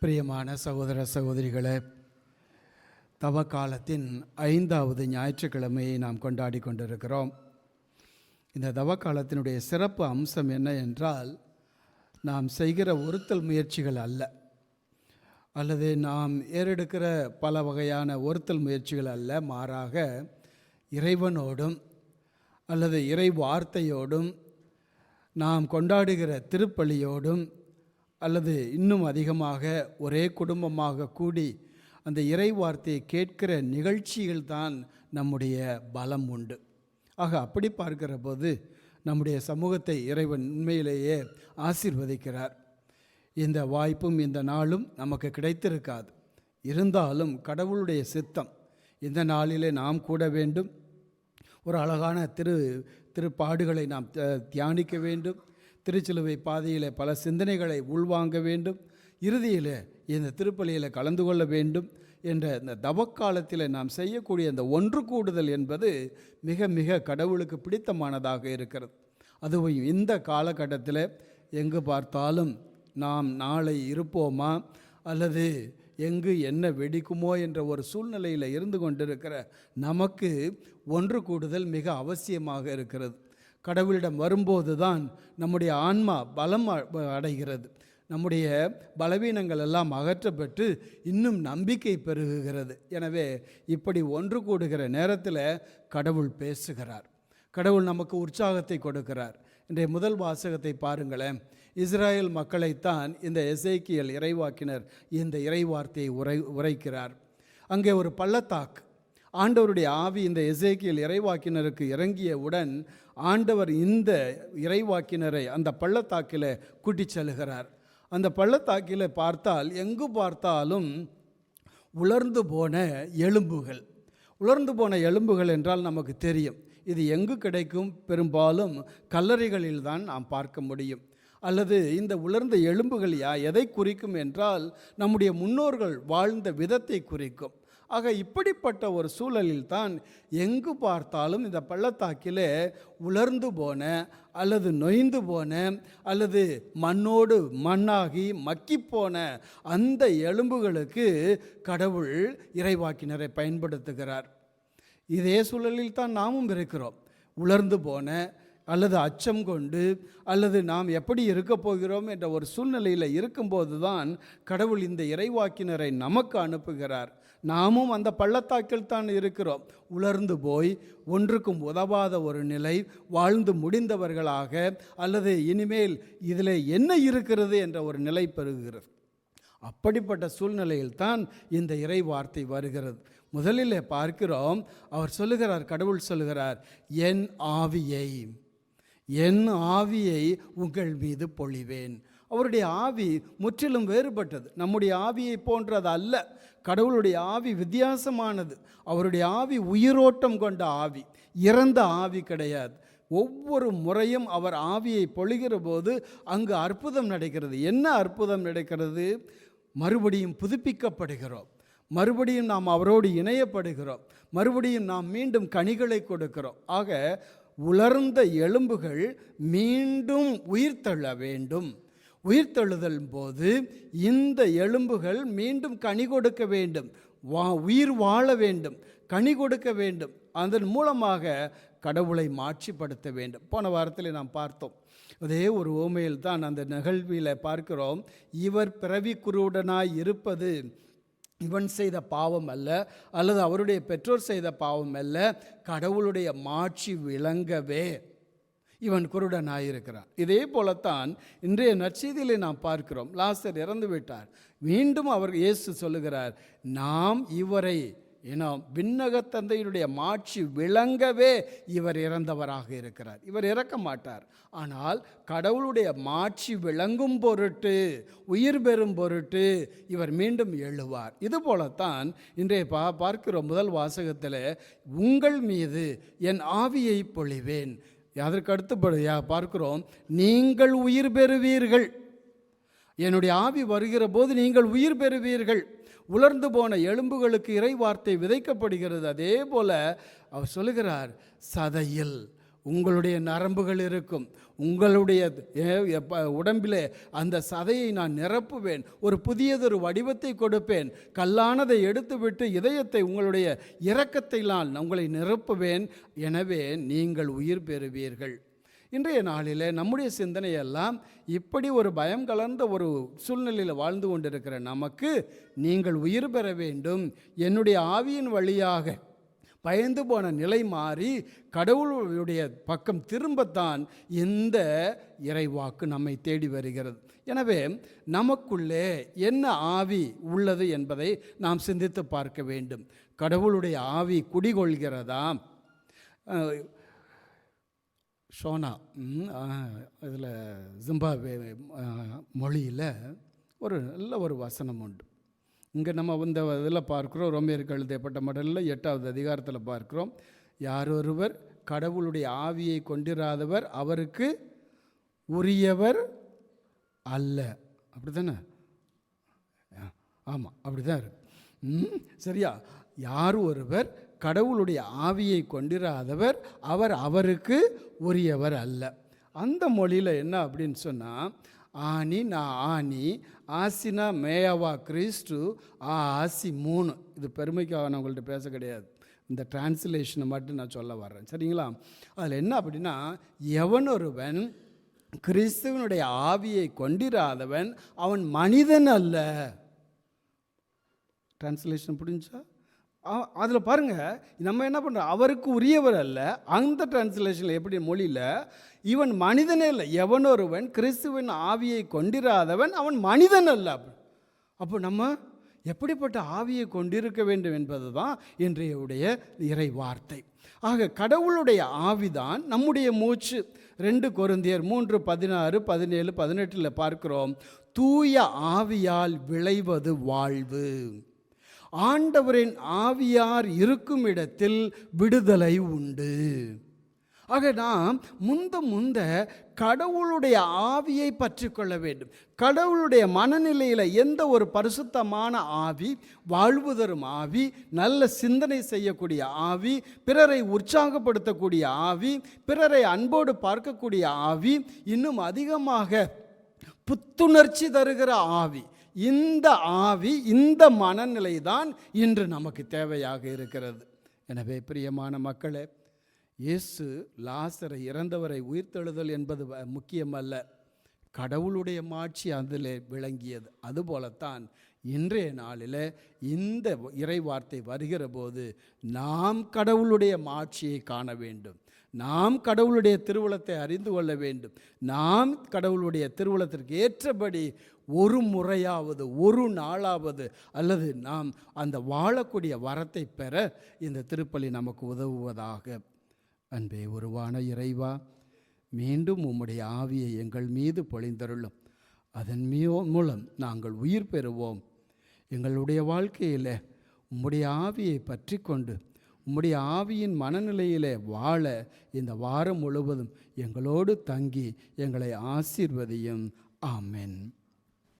பிரியமான சகோதர சகோதரிகளே, தவக்காலத்தின் 5வது ஞாயிற்றுக்கிழமையை நாம் கொண்டாடி கொண்டிருக்கிறோம். இந்த தவக்காலத்தினுடைய சிறப்பு அம்சம் என்ன என்றால், நாம் செய்கிற ஒருத்தல் முயற்சிகள் அல்ல, அல்லது நாம் ஏறெடுக்கிற பல வகையான ஒருத்தல் முயற்சிகள் அல்ல, மாறாக இறைவனோடும் அல்லது இறை வார்த்தையோடும் நாம் கொண்டாடுகிற திருப்பலியோடும் அல்லது இன்னும் அதிகமாக ஒரே குடும்பமாக கூடி அந்த இறை வார்த்தையை கேட்கிற நிகழ்ச்சிகள் தான் நம்முடைய பலம் உண்டு. ஆக அப்படி பார்க்கிற போது நம்முடைய சமூகத்தை இறைவன் உண்மையிலேயே ஆசீர்வதிக்கிறார். இந்த வாய்ப்பும் இந்த நாளும் நமக்கு கிடைத்திருக்காது. இருந்தாலும் கடவுளுடைய சித்தம் இந்த நாளிலே நாம் கூட வேண்டும். ஒரு அழகான திருப்பாடுகளை நாம் தியானிக்க வேண்டும். திருச்சிலுவை பாதையில் பல சிந்தனைகளை உள்வாங்க வேண்டும். இறுதியில் இந்த திருப்பலியில் கலந்து கொள்ள வேண்டும் என்ற இந்த தவக்காலத்தில் நாம் செய்யக்கூடிய இந்த ஒன்று கூடுதல் என்பது மிக மிக கடவுளுக்கு பிடித்தமானதாக இருக்கிறது. அதுவும் இந்த காலகட்டத்தில் எங்கு பார்த்தாலும் நாம் நாளை இருப்போமா அல்லது எங்கு என்ன வெடிக்குமோ என்ற ஒரு சூழ்நிலையில் இருந்து கொண்டிருக்கிற நமக்கு ஒன்று கூடுதல் மிக அவசியமாக இருக்கிறது. கடவுளிடம் வரும்போது தான் நம்முடைய ஆன்மா பலம் அடைகிறது. நம்முடைய பலவீனங்கள் எல்லாம் அகற்றப்பட்டு இன்னும் நம்பிக்கை பெருகுகிறது. எனவே இப்படி ஒன்று கூடுகிற நேரத்தில் கடவுள் பேசுகிறார். கடவுள் நமக்கு உற்சாகத்தை கொடுக்கிறார். இன்றைய முதல் வாசகத்தை பாருங்களேன். இஸ்ராயேல் மக்களைத்தான் இந்த எசேக்கியேல் இறைவாக்கினர் இந்த இறைவார்த்தையை உரைக்கிறார். அங்கே ஒரு பள்ளத்தாக்கு. ஆண்டவருடைய ஆவி இந்த எசேக்கியேல் இறைவாக்கினருக்கு இறங்கியவுடன் ஆண்டவர் இந்த இறைவாக்கினரை அந்த பள்ளத்தாக்கில் கூட்டிச் செல்கிறார். அந்த பள்ளத்தாக்கில் பார்த்தால் எங்கு பார்த்தாலும் உலர்ந்து போன எலும்புகள். உலர்ந்து போன எலும்புகள் என்றால் நமக்கு தெரியும், இது எங்கு கிடைக்கும்? பெரும்பாலும் கல்லறைகளில் தான் நாம் பார்க்க முடியும். அல்லது இந்த உலர்ந்த எலும்புகள் எதை குறிக்கும் என்றால் நம்முடைய முன்னோர்கள் வாழ்ந்த விதத்தை குறிக்கும். ஆக இப்படிப்பட்ட ஒரு சூழலில் தான் எங்கு பார்த்தாலும் இந்த பள்ளத்தாக்கிலே உலர்ந்து போன அல்லது நொய்ந்து போன அல்லது மண்ணோடு மண்ணாகி மக்கிப்போன அந்த எலும்புகளுக்கு கடவுள் இறைவாக்கினரை பயன்படுத்துகிறார். இதே சூழலில் தான் நாமும் இருக்கிறோம். உலர்ந்து போன அல்லது அச்சம் கொண்டு அல்லது நாம் எப்படி இருக்க போகிறோம் என்ற ஒரு சூழ்நிலையில் இருக்கும்போது தான் கடவுள் இந்த இறைவாக்கினரை நமக்கு அனுப்புகிறார். நாமும் அந்த பள்ளத்தாக்கில் தான் இருக்கிறோம். உலர்ந்து போய் ஒன்றுக்கும் உதவாத ஒரு நிலை, வாழ்ந்து முடிந்தவர்களாக அல்லது இனிமேல் இதில் என்ன இருக்கிறது என்ற ஒரு நிலை பெறுகிறது. அப்படிப்பட்ட சூழ்நிலையில் தான் இந்த இறை வார்த்தை வருகிறது. முதலில் பார்க்கிறோம், அவர் சொல்லுகிறார், கடவுள் சொல்லுகிறார், என் ஆவியை உங்கள் மீது பொழிவேன். அவருடைய ஆவி முற்றிலும் வேறுபட்டது. நம்முடைய ஆவியை போன்றது அல்ல. கடவுளுடைய ஆவி வித்தியாசமானது. அவருடைய ஆவி உயிரோட்டம் கொண்ட ஆவி, இறந்த ஆவி கிடையாது. ஒவ்வொரு முறையும் அவர் ஆவியை பொழிகிற போது அங்கு அற்புதம் நடக்கிறது. என்ன அற்புதம் நடக்கிறது? மறுபடியும் புதுப்பிக்கப்படுகிறோம், மறுபடியும் நாம் அவரோடு இணையப்படுகிறோம், மறுபடியும் நாம் மீண்டும் கனிகளை கொடுக்கிறோம். ஆக உலர்ந்த எலும்புகள் மீண்டும் உயிர்த்தெழ வேண்டும். உயிர்த்தெழுதல் போது இந்த எலும்புகள் மீண்டும் கனி கொடுக்க வேண்டும், உயிர் வாழ வேண்டும், கனி கொடுக்க வேண்டும். அதன் மூலமாக கடவுளை மாட்சிப்படுத்த வேண்டும். போன வாரத்தில் நாம் பார்த்தோம். அதே ஒரு உவமையில் தான் அந்த நிகழ்வில் பார்க்கிறோம். இவர் பிறவி குருடனாய் இருப்பது இவன் செய்த பாவம் அல்ல, அல்லது அவருடைய பெற்றோர் செய்த பாவம் அல்ல, கடவுளுடைய மாட்சி விளங்கவே இவன் குருடனாயிருக்கிறான். இதே போலத்தான் இன்றைய நற்செய்தியிலே நாம் பார்க்கிறோம். லாசர் இறந்து விட்டார். மீண்டும் இயேசு சொல்லுகிறார், நாம் இவரை விண்ணக தந்தையினுடைய மாட்சி விளங்கவே இவர் இறந்தவராக இருக்கிறார். இவர் இறக்க மாட்டார். ஆனால் கடவுளுடைய மாட்சி விளங்கும் பொருட்டு, உயிர் பெறும் பொருட்டு இவர் மீண்டும் எழுவார். இது போலத்தான் இன்றைய பார்க்கிறோம். முதல் வாசகத்தில் உங்கள் மீது என் ஆவியை பொழிவேன். அதற்கு அடுத்தபடியாக பார்க்கிறோம், நீங்கள் உயிர் பெறுவீர்கள். என்னுடைய ஆவி வருகிற போது நீங்கள் உயிர் பெறுவீர்கள். உலர்ந்து போன எலும்புகளுக்கு இறை வார்த்தை விதைக்கப்படுகிறது. அதே போல அவர் சொல்லுகிறார், சதையில் உங்களுடைய நரம்புகள் இருக்கும், உங்களுடைய உடம்பிலே அந்த சதையை நான் நிரப்புவேன், ஒரு புதியதொரு வடிவத்தை கொடுப்பேன், கல்லானதை எடுத்துவிட்டு இதயத்தை உங்களுடைய இரக்கத்தை நான் உங்களை நிரப்புவேன், எனவே நீங்கள் உயிர் பெறுவீர்கள். இன்றைய நாளில் நம்முடைய சிந்தனையெல்லாம் இப்படி ஒரு பயம் கலந்த ஒரு சூழ்நிலையில் வாழ்ந்து கொண்டிருக்கிற நமக்கு, நீங்கள் உயிர் பெற வேண்டும், என்னுடைய ஆவியின் வழியாக பயந்து போன நிலை மாறி கடவுளுடைய பக்கம் திரும்பத்தான் இந்த இறைவாக்கு நம்மை தேடி வருகிறது. எனவே நமக்குள்ளே என்ன ஆவி உள்ளது என்பதை நாம் சிந்தித்து பார்க்க வேண்டும். கடவுளுடைய ஆவி குடிகொள்கிறதா? ஷோனா இதில் ஜிம்பாப்வே மொழியில் ஒரு நல்ல ஒரு வசனம் உண்டு. இங்கே நம்ம இந்த இதில் பார்க்குறோம், ரோமேயருக்கு எழுதப்பட்ட மடலில் 8வது அதிகாரத்தில் பார்க்குறோம், யார் ஒருவர் கடவுளுடைய ஆவியை கொண்டிராதவர் அவருக்கு உரியவர் அல்ல. அப்படி தானே? ஆமாம், அப்படி தான் இருக்கு. சரியா? யார் ஒருவர் கடவுளுடைய ஆவியை கொண்டிராதவர் அவர் அவருக்கு உரியவர் அல்ல. அந்த மொழியில் என்ன அப்படின்னு சொன்னால், ஆனி நான் ஆனி, ஆசினா மேயாவா கிறிஸ்து, ஆசி 3. இது பெருமைக்காக நான் உங்கள்கிட்ட பேச கிடையாது, இந்த டிரான்ஸ்லேஷனை மட்டும் நான் சொல்ல வர்றேன். சரிங்களா? அதில் என்ன அப்படின்னா, எவனொருவன் கிறிஸ்துவனுடைய ஆவியை கொண்டிராதவன் அவன் மனிதன் அல்ல. டிரான்ஸ்லேஷன் புரிஞ்சா? அதில் பாருங்கள், நம்ம என்ன பண்ணுறோம், அவருக்கு உரியவர் அல்ல. அந்த டிரான்ஸ்லேஷனில் எப்படி மொழியில், இவன் மனிதனே இல்லை, எவனொருவன் கிறிஸ்துவின் ஆவியை கொண்டிராதவன் அவன் மனிதன் அல்ல. அப்போ நம்ம எப்படிப்பட்ட ஆவியை கொண்டிருக்க வேண்டும் என்பது தான் இன்றைய இறை வார்த்தை. ஆக கடவுளுடைய ஆவிதான் நம்முடைய மூச்சு. 2 கொரிந்தியர் 3:16, 17, 18 பார்க்கிறோம், தூய ஆவியால் விளைவது வாழ்வு. ஆண்டவரின் ஆவியார் இருக்கும் இடத்தில் விடுதலை உண்டு. ஆக நாம் முந்த கடவுளுடைய ஆவியை பற்றி கொள்ள வேண்டும். கடவுளுடைய மனநிலையில் எந்த ஒரு பரிசுத்தமான ஆவி, வாழ்வு தரும் ஆவி, நல்ல சிந்தனை செய்யக்கூடிய ஆவி, பிறரை உற்சாகப்படுத்தக்கூடிய ஆவி, பிறரை அன்போடு பார்க்கக்கூடிய ஆவி, இன்னும் அதிகமாக புத்துணர்ச்சி தருகிற ஆவி, இந்த ஆவி, இந்த மனநிலை தான் இன்று நமக்கு தேவையாக இருக்கிறது. எனவே பிரியமான மக்களே, இயேசு லாசரை, இறந்தவரை உயிர்த்தெழுதல் என்பது முக்கியமல்ல, கடவுளுடைய மாட்சி அதில் விளங்கியது. அதுபோலத்தான் இன்றைய நாளில் இந்த இறை வார்த்தை வருகிற போது நாம் கடவுளுடைய மாட்சியை காண வேண்டும், நாம் கடவுளுடைய திருவுளத்தை அறிந்து கொள்ள வேண்டும், நாம் கடவுளுடைய திருவுளத்திற்கு ஏற்றபடி ஒரு முறையாவது, ஒரு நாளாவது, அல்லது நாம் அந்த வாழக்கூடிய வரத்தை பெற இந்த திருப்பலி நமக்கு உதவுவதாக. அன்பே உருவான இறைவா, மீண்டும் உம்முடைய ஆவியை எங்கள் மீது பொழிந்தருளும். அதன் மூலம் நாங்கள் உயிர் பெறுவோம். எங்களுடைய வாழ்க்கையில் உம்முடைய ஆவியை பற்றி கொண்டு உம்முடைய ஆவியின் மனநிலையிலே வாழ இந்த வாரம் முழுவதும் எங்களோடு தங்கி எங்களை ஆசீர்வதியும். ஆமென்.